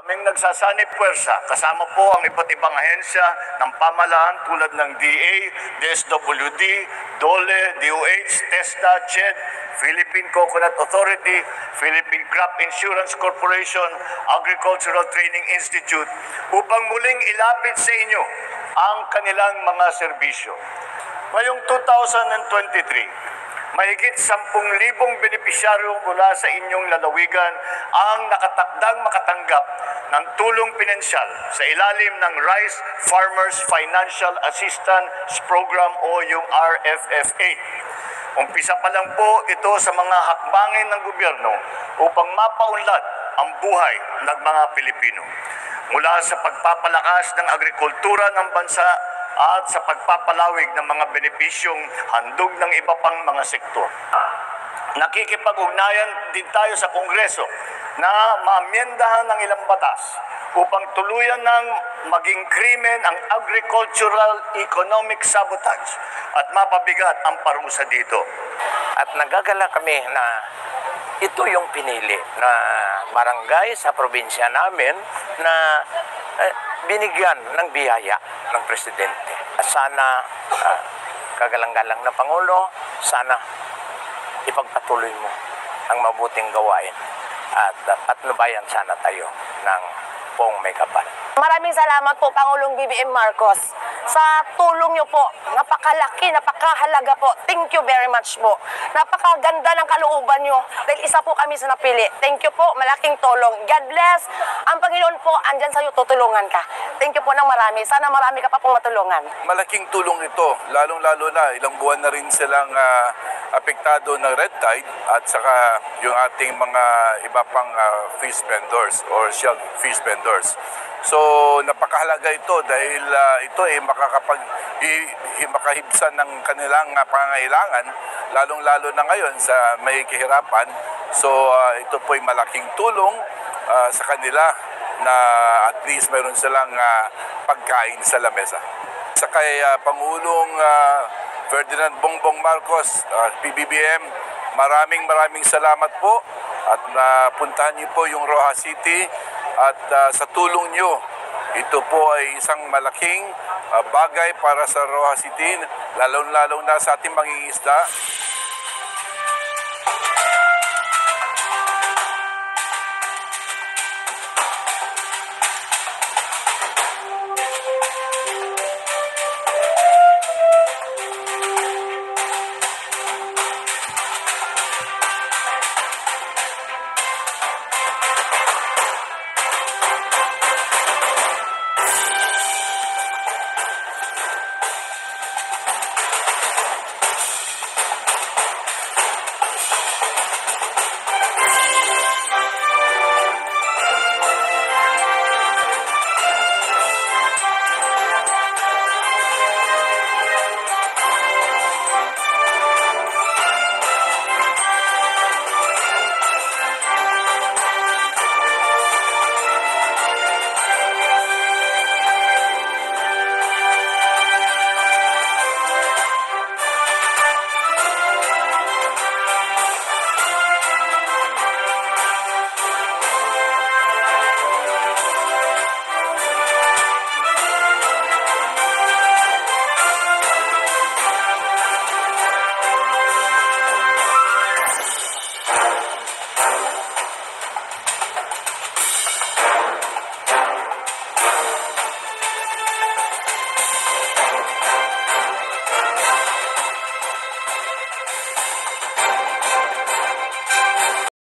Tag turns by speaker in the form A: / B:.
A: May nagsasanib puwersa, kasama po ang iba't ibang ahensya ng pamahalaan tulad ng DA, DSWD, DOLE, DOH, TESDA, CHED, Philippine Coconut Authority, Philippine Crop Insurance Corporation, Agricultural Training Institute upang muling ilapit sa inyo ang kanilang mga serbisyo. Ngayong 2023, mahigit 10,000 benepisyaryo mula sa inyong lalawigan ang nakatakdang makatanggap ng tulong pinansyal sa ilalim ng Rice Farmers Financial Assistance Program o yung RFFA. Umpisa pa lang po ito sa mga hakbangin ng gobyerno upang mapaunlad ang buhay ng mga Pilipino. Mula sa pagpapalakas ng agrikultura ng bansa at sa pagpapalawig ng mga benepisyong handog ng iba pang mga sektor. Nakikipag-ugnayan din tayo sa Kongreso na maamyendahan ng ilang batas upang tuluyan ng maging krimen ang agricultural economic sabotage at mapabigat ang parusa dito.
B: At nagagala kami na ito yung pinili na barangay sa probinsya namin na binigyan ng biyaya ng Presidente. Sana kagalang-galang na Pangulo, sana ipagpatuloy mo ang mabuting gawain at patnubayan sana tayo ng buong may kapal.
C: Maraming salamat po Pangulong BBM Marcos sa tulong niyo po. Napakalaki, napakahalaga po. Thank you very much po. Napakaganda ng kalooban niyo dahil isa po kami sa napili. Thank you po, malaking tulong. God bless. Ang Panginoon po, andyan sa'yo, tutulungan ka. Thank you po ng marami. Sana marami ka pa pong matulungan.
D: Malaking tulong ito, lalong-lalo na ilang buwan na rin silang apektado ng red tide at saka yung ating mga iba pang fish vendors or shell fish vendors. So napakahalaga ito dahil ito ay makahibsan ng kanilang pangangailangan lalong-lalo na ngayon sa may kahirapan. So ito po ay malaking tulong sa kanila na at least mayroon silang pagkain sa lamesa. Sa kay Pangulong Ferdinand Bongbong Marcos, PBBM, maraming salamat po at napuntahan niyo po yung Rojas City at sa tulong niyo, ito po ay isang malaking bagay para sa Rojas City, lalong-lalo na sa ating mangingisda.